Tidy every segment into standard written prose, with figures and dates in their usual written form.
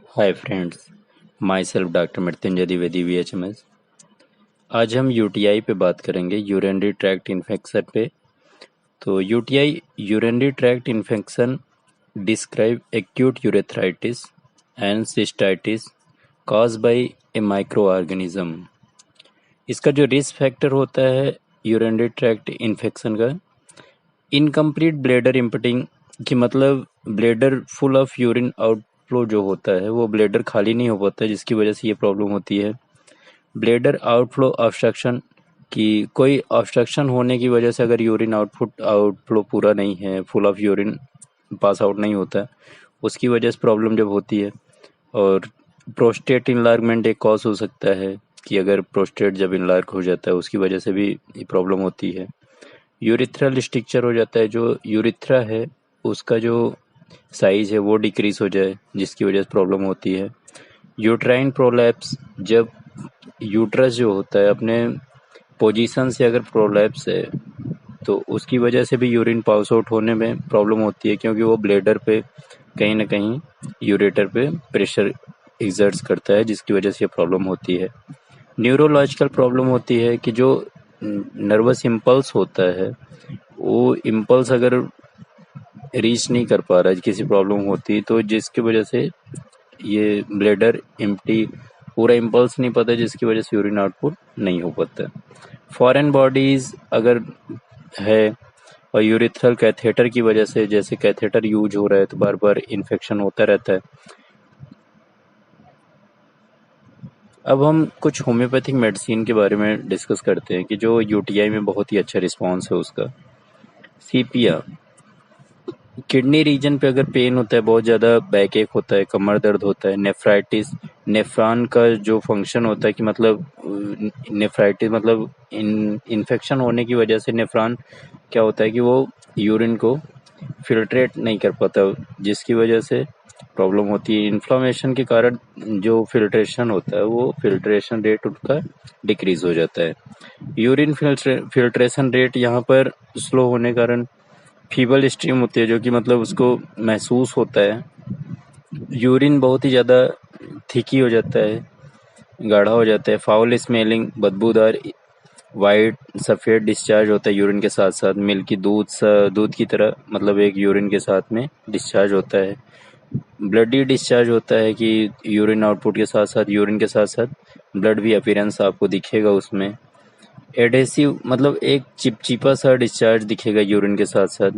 Hi friends, my self doctor Mrityunjay Dwivedi VHMS। आज हम UTI पे बात करेंगे, यूरिनरी ट्रैक्ट इन्फेक्शन पे। तो UTI urinary tract infection describe acute urethritis and cystitis cause by A micro organism. इसका जो रिस्क फैक्टर होता है यूरिनरी ट्रैक्ट इन्फेक्शन का, इनकम्प्लीट ब्लैडर इम्पटिंग, कि मतलब bladder full of urine outflow जो होता है वो ब्लैडर खाली नहीं हो पाता है, जिसकी वजह से ये प्रॉब्लम होती है। ब्लैडर आउटफ्लो ऑब्स्ट्रक्शन, कि कोई ऑब्स्ट्रक्शन होने की वजह से अगर यूरिन आउटफ्लो पूरा नहीं है, full of urine pass out नहीं होता, उसकी वजह से प्रॉब्लम जब होती है। और प्रोस्टेट इनलार्जमेंट एक कॉज हो सकता है, कि अगर प्रोस्टेट जब इनलार्ज हो जाता है उसकी वजह से भी ये प्रॉब्लम होती है। यूरिथ्रल स्ट्रक्चर हो जाता है, जो यूरिथ्रा है उसका जो साइज है वो डिक्रीज हो जाए, जिसकी वजह से प्रॉब्लम होती है। यूट्राइन प्रोलैप्स, जब यूट्रस जो होता है अपने पोजीशन से अगर प्रोलैप्स है तो उसकी वजह से भी यूरिन पास आउट होने में प्रॉब्लम होती है, क्योंकि वो ब्लैडर पे कहीं ना कहीं यूरेटर पे प्रेशर एग्जर्ट्स करता है, जिसकी वजह से ये प्रॉब्लम होती है। न्यूरोलॉजिकल प्रॉब्लम होती है कि जो नर्वस इम्पल्स होता है वो इम्पल्स अगर रीच नहीं कर पा रहा है, किसी प्रॉब्लम होती है तो जिसकी वजह से ये ब्लैडर एम्प्टी, पूरा इम्पल्स नहीं पाता, जिसकी वजह से यूरिन आउटपुट नहीं हो पाता। फॉरेन बॉडीज अगर है और यूरिथ्रल कैथेटर की वजह से, जैसे कैथेटर यूज हो रहा है तो बार बार इन्फेक्शन होता रहता है। अब हम कुछ होम्योपैथिक मेडिसिन के बारे में डिस्कस करते हैं कि जो यूटीआई में बहुत ही अच्छा रिस्पॉन्स है उसका। सीपिया, किडनी रीजन पे अगर पेन होता है, बहुत ज़्यादा बैक एक होता है, कमर दर्द होता है। नेफ्राइटिस, नेफ्रॉन का जो फंक्शन होता है कि मतलब नेफ्राइटिस मतलब इन्फेक्शन होने की वजह से नेफ्रॉन क्या होता है कि वो यूरिन को फिल्ट्रेट नहीं कर पाता, जिसकी वजह से प्रॉब्लम होती है। इन्फ्लामेशन के कारण जो फिल्ट्रेशन होता है वो फिल्ट्रेशन रेट उनका डिक्रीज हो जाता है। यूरिन फिल्ट्रेशन रेट यहाँ पर स्लो होने के कारण फीबल स्ट्रीम होती है, जो कि मतलब उसको महसूस होता है। यूरिन बहुत ही ज़्यादा थिकी हो जाता है, गाढ़ा हो जाता है। फाउल स्मेलिंग, बदबूदार वाइट सफ़ेद डिस्चार्ज होता है यूरिन के साथ साथ, मिल्की दूध की तरह, मतलब एक यूरिन के साथ में डिस्चार्ज होता है। ब्लडी डिस्चार्ज होता है कि यूरिन आउटपुट के साथ साथ, यूरिन के साथ साथ ब्लड भी अपीयरेंस आपको दिखेगा उसमें। एडेसिव मतलब एक चिपचिपा सा डिस्चार्ज दिखेगा यूरिन के साथ साथ।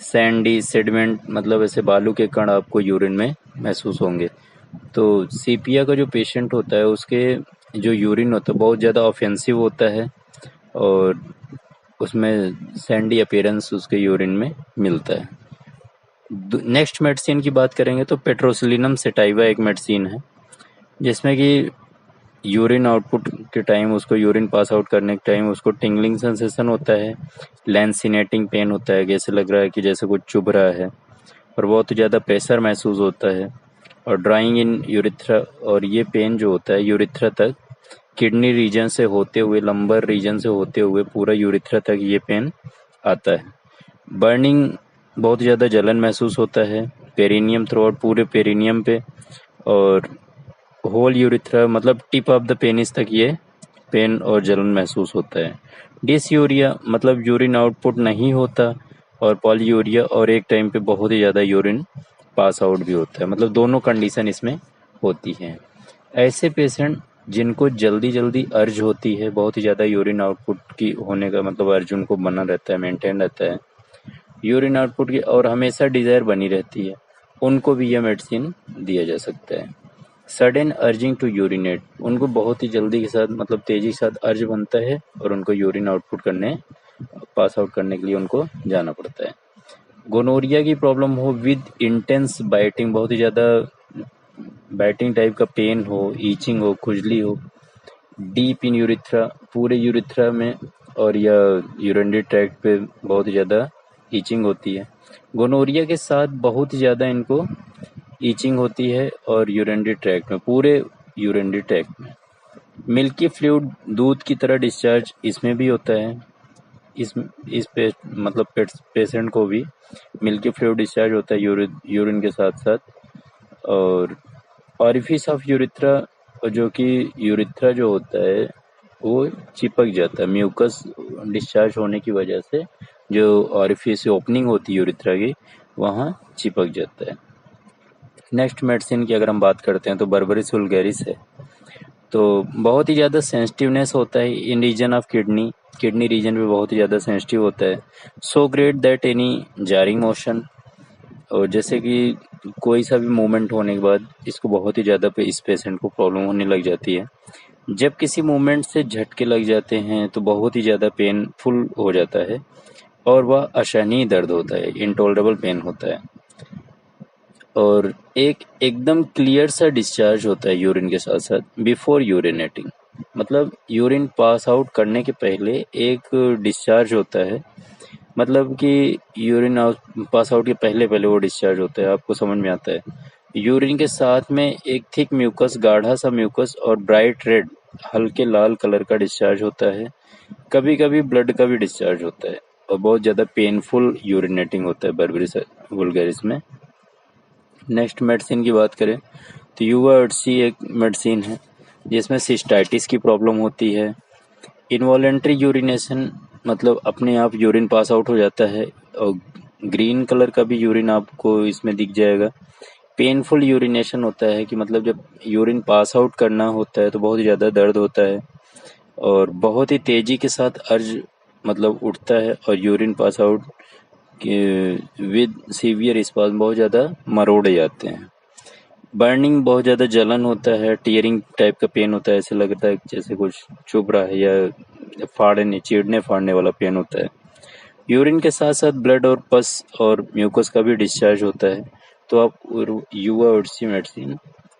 सैंडी सेडिमेंट मतलब ऐसे बालू के कण आपको यूरिन में महसूस होंगे। तो सीपिया का जो पेशेंट होता है उसके जो यूरिन होता है बहुत ज़्यादा ऑफेंसिव होता है, और उसमें सैंडी अपीयरेंस उसके यूरिन में मिलता है। नेक्स्ट मेडिसिन की बात करेंगे तो पेट्रोसिलिनम सेटाइवा एक मेडिसिन है, जिसमें कि यूरिन आउटपुट के टाइम, उसको यूरिन पास आउट करने के टाइम उसको टिंगलिंग सेंसेशन होता है, लैंसिनेटिंग पेन होता है, जैसे लग रहा है कि जैसे कुछ चुभ रहा है, और बहुत ज़्यादा प्रेशर महसूस होता है, और ड्राइंग इन यूरिथ्रा। और ये पेन जो होता है यूरिथ्रा तक, किडनी रीजन से होते हुए, लंबर रीजन से होते हुए पूरा यूरिथ्रा तक ये पेन आता है। बर्निंग, बहुत ज़्यादा जलन महसूस होता है पेरिनियम थ्रू आउट, पूरे पेरिनियम पे, और होल यूरिथ्रा मतलब टिप ऑफ द पेनिस तक ये पेन और जलन महसूस होता है। डिसयूरिया मतलब यूरिन आउटपुट नहीं होता, और पॉलीयूरिया, और एक टाइम पे बहुत ही ज़्यादा यूरिन पास आउट भी होता है, मतलब दोनों कंडीशन इसमें होती हैं। ऐसे पेशेंट जिनको जल्दी जल्दी अर्ज होती है, बहुत ही ज़्यादा यूरिन आउटपुट की होने का मतलब अर्ज उनको बना रहता है, मेंटेन रहता है यूरिन आउटपुट की, और हमेशा डिज़ायर बनी रहती है, उनको भी यह मेडिसिन दिया जा सकता है। सडन अर्जिंग टू यूरिनेट, उनको बहुत ही जल्दी के साथ मतलब तेजी के साथ अर्ज बनता है, और उनको यूरिन आउटपुट करने, पास आउट करने के लिए उनको जाना पड़ता है। गोनोरिया की प्रॉब्लम हो विद इंटेंस बाइटिंग, बहुत ही ज़्यादा बाइटिंग टाइप का पेन हो, ईचिंग हो, खुजली हो, डीप इन यूरिथ्रा, पूरे यूरिथ्रा में, और या यूरिनरी ट्रैक्ट पे बहुत ही ज़्यादा ईचिंग होती है। गोनोरिया के साथ बहुत ही ज़्यादा इनको ईचिंग होती है, और यूरिनरी ट्रैक्ट में, पूरे यूरिनरी ट्रैक्ट में। मिल्की फ्लूइड, दूध की तरह डिस्चार्ज इसमें भी होता है। इस मतलब पेशेंट को भी मिल्की फ्लूइड डिस्चार्ज होता है यूरिन के साथ साथ। और ऑरिफिस ऑफ यूरिथ्रा जो कि यूरिथ्रा जो होता है वो चिपक जाता है म्यूकस डिस्चार्ज होने की वजह से। जो ऑरिफिस ओपनिंग होती है यूरिथ्रा की वहाँ चिपक जाता है। नेक्स्ट मेडिसिन की अगर हम बात करते हैं तो बर्बरिस वुल्गैरिस है। तो बहुत ही ज़्यादा सेंसिटिवनेस होता है in region of kidney, kidney region पे बहुत ही ज़्यादा सेंसिटिव होता है। So great that any jarring motion, और जैसे कि कोई सा भी मूवमेंट होने के बाद इसको बहुत ही ज़्यादा पे इस पेशेंट को प्रॉब्लम होने लग जाती है। जब किसी मूवमेंट से झटके लग जाते हैं तो बहुत ही ज़्यादा पेनफुल हो जाता है और वह असहनीय दर्द होता है, इंटॉलरेबल पेन होता है। और एक एकदम क्लियर सा डिस्चार्ज होता है यूरिन के साथ साथ बिफोर यूरिनेटिंग, मतलब यूरिन पास आउट करने के पहले एक डिस्चार्ज होता है। मतलब कि यूरिन पास आउट के पहले पहले वो डिस्चार्ज होता है, आपको समझ में आता है। यूरिन के साथ में एक थिक म्यूकस, गाढ़ा सा म्यूकस और ब्राइट रेड हल्के लाल कलर का डिस्चार्ज होता है। कभी कभी ब्लड का भी डिस्चार्ज होता है और बहुत ज़्यादा पेनफुल यूरिनेटिंग होता है बर्बरिस वुल्गैरिस में। नेक्स्ट मेडिसिन की बात करें तो यूआरसी एक मेडिसिन है जिसमें सिस्टाइटिस की प्रॉब्लम होती है। इनवॉलेंट्री यूरिनेशन, मतलब अपने आप यूरिन पास आउट हो जाता है और ग्रीन कलर का भी यूरिन आपको इसमें दिख जाएगा। पेनफुल यूरिनेशन होता है कि मतलब जब यूरिन पास आउट करना होता है तो बहुत ज़्यादा दर्द होता है और बहुत ही तेज़ी के साथ अर्ज मतलब उठता है और urine pass out with severe spasm बहुत ज़्यादा मरोड़े जाते हैं। बर्निंग, बहुत ज़्यादा जलन होता है, टीयरिंग टाइप का पेन होता है, ऐसे लगता है जैसे कुछ चुभ रहा है या फाड़ने चीरने फाड़ने वाला पेन होता है। यूरिन के साथ साथ ब्लड और पस और म्यूकस का भी डिस्चार्ज होता है। तो आप युवा उर्सी मेडिसिन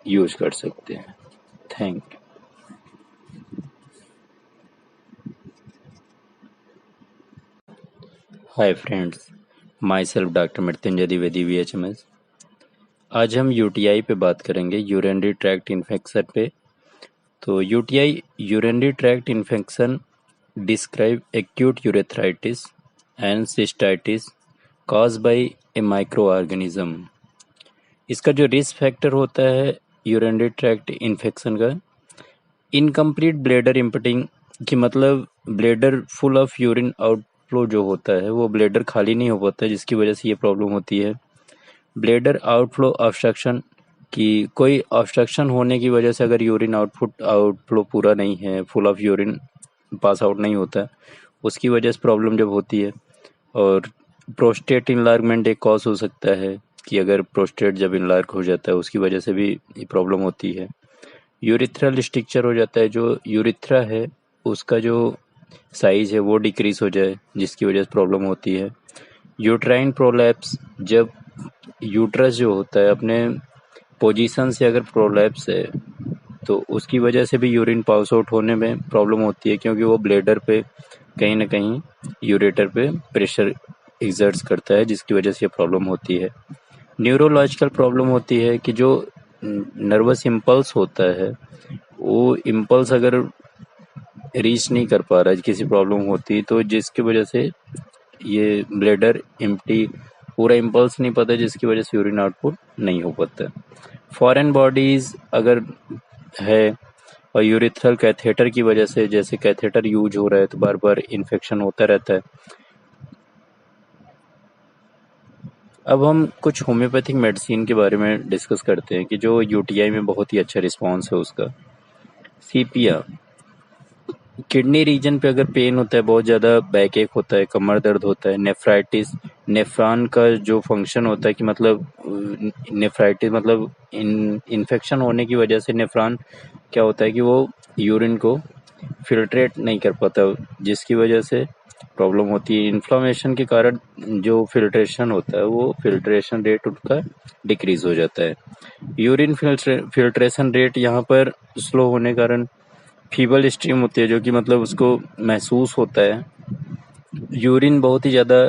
यूज कर सकते हैं। Thank you. Hi friends, my self doctor Mrityunjay Dwivedi VHMS। आज हम यूटीआई पे बात करेंगे, यूरिनरी ट्रैक्ट इन्फेक्शन पे। तो UTI urinary tract infection describe acute urethritis and cystitis cause by A micro organism. इसका जो रिस्क फैक्टर होता है यूरिनरी ट्रैक्ट इन्फेक्शन का, इनकम्प्लीट ब्लेडर इम्पटिंग, कि मतलब bladder full of urine outflow जो होता है वो ब्लेडर खाली नहीं हो पाता है, जिसकी वजह से ये प्रॉब्लम होती है। ब्लेडर आउटफ्लो ऑब्स्ट्रक्शन, कि कोई ऑब्स्ट्रक्शन होने की वजह से अगर यूरिन आउटफ्लो पूरा नहीं है, full of urine pass out नहीं होता, उसकी वजह से प्रॉब्लम जब होती है। और प्रोस्टेट इनलार्जमेंट एक कॉज हो सकता है, कि अगर प्रोस्टेट जब इनलार्ज हो जाता है उसकी वजह से भी ये प्रॉब्लम होती है। यूरिथ्रल स्ट्रक्चर हो जाता है, जो यूरिथ्रा है उसका जो साइज है वो डिक्रीज हो जाए, जिसकी वजह से प्रॉब्लम होती है। यूट्राइन प्रोलैप्स, जब यूट्रस जो होता है अपने पोजीशन से अगर प्रोलैप्स है तो उसकी वजह से भी यूरिन पास आउट होने में प्रॉब्लम होती है, क्योंकि वो ब्लेडर पे कहीं ना कहीं यूरेटर पे प्रेशर एग्जर्ट्स करता है, जिसकी वजह से ये प्रॉब्लम होती है। न्यूरोलॉजिकल प्रॉब्लम होती है कि जो नर्वस इम्पल्स होता है वो इम्पल्स अगर रीच नहीं कर पा रहा है, किसी प्रॉब्लम होती है तो जिसकी वजह से ये ब्लेडर एम्प्टी, पूरा इम्पल्स नहीं पाता, जिसकी वजह से यूरिन आउटपुट नहीं हो पाता। फॉरेन बॉडीज अगर है और यूरिथ्रल कैथेटर की वजह से, जैसे कैथेटर यूज हो रहा है तो बार बार इन्फेक्शन होता रहता है। अब हम कुछ होम्योपैथिक मेडिसिन के बारे में डिस्कस करते हैं कि जो यूटीआई में बहुत ही अच्छा रिस्पॉन्स है उसका। सीपिया, किडनी रीजन पे अगर पेन होता है, बहुत ज़्यादा बैक एक होता है, कमर दर्द होता है। नेफ्राइटिस, नेफ्रॉन का जो फंक्शन होता है कि मतलब नेफ्राइटिस मतलब इन्फेक्शन होने की वजह से नेफ्रॉन क्या होता है कि वो यूरिन को फिल्ट्रेट नहीं कर पाता, जिसकी वजह से प्रॉब्लम होती है। इन्फ्लामेशन के कारण जो फिल्ट्रेशन होता है वो फिल्ट्रेशन रेट उसका डिक्रीज हो जाता है। यूरिन फिल्ट्रेशन रेट यहाँ पर स्लो होने के कारण फीबल स्ट्रीम होती है, जो कि मतलब उसको महसूस होता है। यूरिन बहुत ही ज़्यादा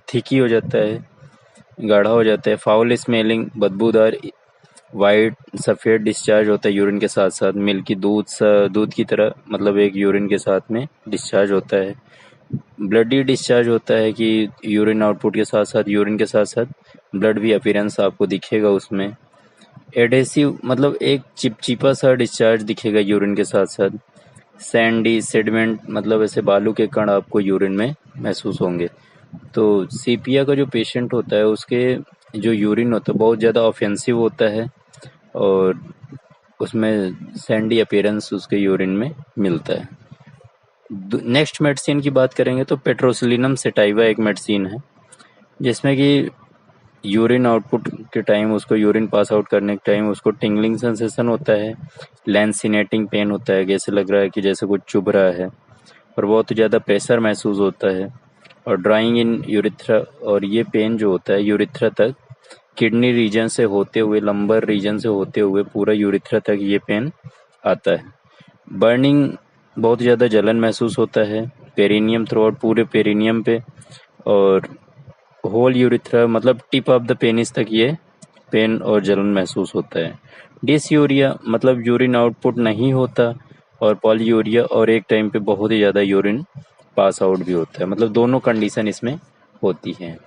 थिकी हो जाता है, गाढ़ा हो जाता है। फाउल स्मेलिंग, बदबूदार वाइट सफ़ेद डिस्चार्ज होता है यूरिन के साथ साथ, मिल्की दूध की तरह, मतलब एक यूरिन के साथ में डिस्चार्ज होता है। ब्लडी डिस्चार्ज होता है कि यूरिन आउटपुट के साथ साथ यूरिन के साथ साथ ब्लड भी अपीयरेंस आपको दिखेगा उसमें। एडेसिव मतलब एक चिपचिपा सा डिस्चार्ज दिखेगा यूरिन के साथ साथ। सैंडी सेडिमेंट मतलब ऐसे बालू के कण आपको यूरिन में महसूस होंगे। तो सीपिया का जो पेशेंट होता है उसके जो यूरिन होता है बहुत ज़्यादा ऑफेंसिव होता है और उसमें सैंडी अपीयरेंस उसके यूरिन में मिलता है। नेक्स्ट मेडिसिन की बात करेंगे तो पेट्रोसिलिनम सेटाइवा एक मेडिसिन है जिसमें कि यूरिन आउटपुट के टाइम उसको यूरिन पास आउट करने के टाइम उसको टिंगलिंग सेंसेशन होता है, लैंसिनेटिंग पेन होता है, जैसे लग रहा है कि जैसे कुछ चुभ रहा है और बहुत ज़्यादा प्रेशर महसूस होता है और ड्राइंग इन यूरिथ्रा। और ये पेन जो होता है यूरिथ्रा तक किडनी रीजन से होते हुए लंबर रीजन से होते हुए पूरा यूरिथ्रा तक ये पेन आता है। बर्निंग बहुत ज़्यादा जलन महसूस होता है पेरिनियम थ्रू आउट पूरे पेरिनियम पे और होल यूरिथ्रा मतलब टिप ऑफ द पेनिस तक ये पेन और जलन महसूस होता है। डिसयूरिया मतलब यूरिन आउटपुट नहीं होता और पॉलीयूरिया और एक टाइम पे बहुत ही ज़्यादा यूरिन पास आउट भी होता है, मतलब दोनों कंडीशन इसमें होती हैं।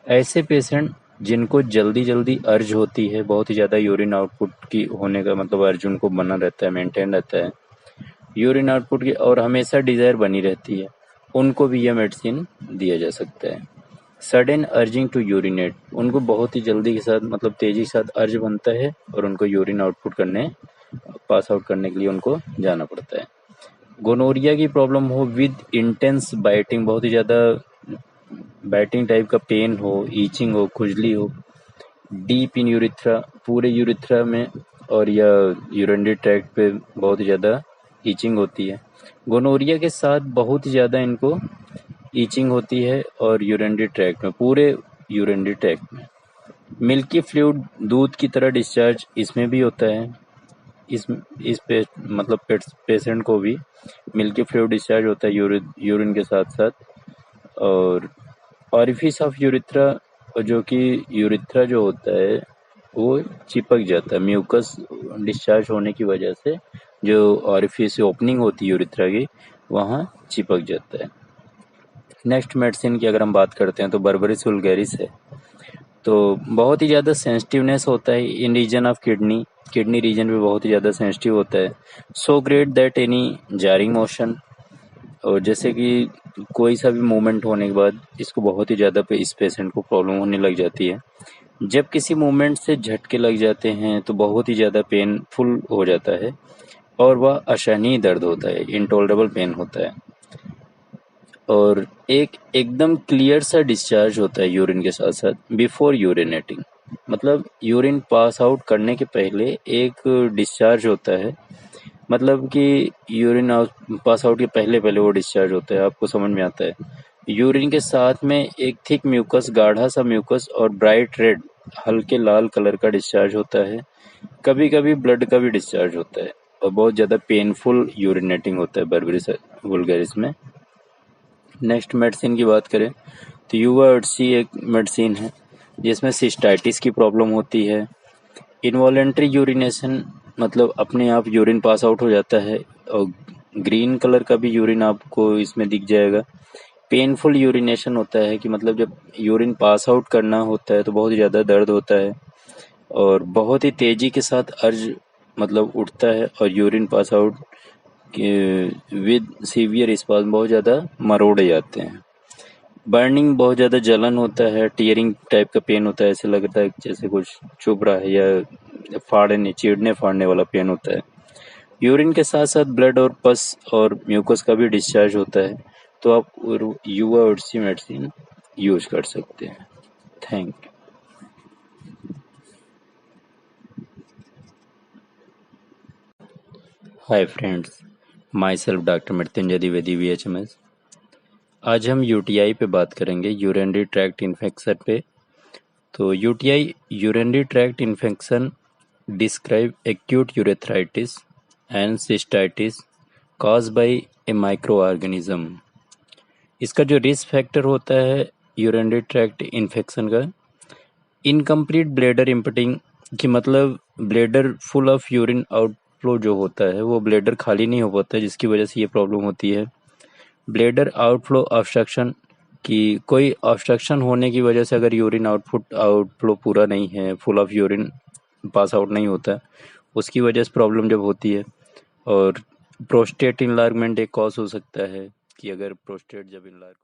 ऐसे पेशेंट जिनको जल्दी जल्दी अर्ज होती है बहुत ही ज़्यादा यूरिन आउटपुट की होने का मतलब अर्ज उनको बना रहता है मेंटेन रहता है यूरिन आउटपुट की और हमेशा डिज़ायर बनी रहती है, उनको भी यह मेडिसिन दिया जा सकता है। सडन अर्जिंग टू यूरिनेट उनको बहुत ही जल्दी के साथ मतलब तेजी के साथ अर्ज बनता है और उनको यूरिन आउटपुट करने पास आउट करने के लिए उनको जाना पड़ता है। गोनोरिया की प्रॉब्लम हो विद इंटेंस बाइटिंग बहुत ही ज़्यादा बाइटिंग टाइप का पेन हो, ईचिंग हो, खुजली हो, डीप इन यूरिथ्रा पूरे यूरिथ्रा में और या यूरिनरी ट्रैक्ट पे बहुत ज़्यादा ईचिंग होती है। गोनोरिया के साथ बहुत ज़्यादा इनको ईचिंग होती है और यूरिनरी ट्रैक्ट में पूरे यूरिनरी ट्रैक्ट में। मिल्की फ्लूइड दूध की तरह डिस्चार्ज इसमें भी होता है। इस पे मतलब पेशेंट को भी मिल्की फ्लूइड डिस्चार्ज होता है यूरिन के साथ साथ। और ऑरिफिस ऑफ यूरिथ्रा जो कि यूरिथ्रा जो होता है वो चिपक जाता है म्यूकस डिस्चार्ज होने की वजह से जो ऑरिफिस ओपनिंग होती है यूरिथ्रा की वहाँ चिपक जाता है। नेक्स्ट मेडिसिन की अगर हम बात करते हैं तो बर्बरिस वुल्गैरिस है। तो बहुत ही ज़्यादा सेंसिटिवनेस होता है in region of kidney region पे बहुत ही ज़्यादा सेंसिटिव होता है। So great that any jarring motion और जैसे कि कोई सा भी मूवमेंट होने के बाद इसको बहुत ही ज़्यादा पे इस पेशेंट को प्रॉब्लम होने लग जाती है। जब किसी मूवमेंट से झटके लग जाते हैं तो बहुत ही ज़्यादा पेनफुल हो जाता है और वह असहनीय दर्द होता है, इंटॉलरेबल पेन होता है और एक एकदम क्लियर सा डिस्चार्ज होता है यूरिन के साथ साथ बिफोर यूरिनेटिंग मतलब यूरिन पास आउट करने के पहले एक डिस्चार्ज होता है, मतलब कि यूरिन पास आउट के पहले पहले वो डिस्चार्ज होता है, आपको समझ में आता है। यूरिन के साथ में एक थिक म्यूकस गाढ़ा सा म्यूकस और ब्राइट रेड हल्के लाल कलर का डिस्चार्ज होता है। कभी कभी ब्लड का भी डिस्चार्ज होता है और बहुत ज़्यादा पेनफुल यूरिनेटिंग होता है बर्बरिस वुल्गैरिस में। नेक्स्ट मेडिसिन की बात करें तो यूवार्डसी एक मेडिसिन है जिसमें सिस्टाइटिस की प्रॉब्लम होती है। इनवॉलेंट्री यूरिनेशन मतलब अपने आप यूरिन पास आउट हो जाता है और ग्रीन कलर का भी यूरिन आपको इसमें दिख जाएगा। पेनफुल यूरिनेशन होता है कि मतलब जब यूरिन पास आउट करना होता है तो बहुत ज़्यादा दर्द होता है और बहुत ही तेज़ी के साथ अर्ज मतलब उठता है और urine pass out with severe spasm बहुत ज़्यादा मरोड़े जाते हैं। बर्निंग बहुत ज़्यादा जलन होता है, टीयरिंग टाइप का पेन होता है, ऐसे लगता है जैसे कुछ चुभ रहा है या फाड़ने चीरने फाड़ने वाला पेन होता है। यूरिन के साथ साथ ब्लड और पस और म्यूकस का भी डिस्चार्ज होता है, तो आप युवा उर्सी मेडिसिन यूज कर सकते हैं। Thank you. Hi friends, my self doctor Mrityunjay Dwivedi VHMS। आज हम यूटीआई पे बात करेंगे, यूरिनरी ट्रैक्ट इन्फेक्शन पे। तो UTI urinary tract infection describe acute urethritis and cystitis cause by A micro organism. इसका जो रिस्क फैक्टर होता है यूरिनरी ट्रैक्ट इन्फेक्शन का, इनकम्प्लीट ब्लेडर इम्पटिंग कि मतलब bladder full of urine outflow जो होता है वो ब्लेडर खाली नहीं हो पाता है, जिसकी वजह से ये प्रॉब्लम होती है। ब्लेडर आउटफ्लो ऑब्स्ट्रक्शन कि कोई ऑब्स्ट्रक्शन होने की वजह से अगर यूरिन आउटफ्लो पूरा नहीं है, full of urine pass out नहीं होता है, उसकी वजह से प्रॉब्लम जब होती है। और प्रोस्टेट इनलार्जमेंट एक कॉज हो सकता है कि अगर प्रोस्टेट जब इनलार्ज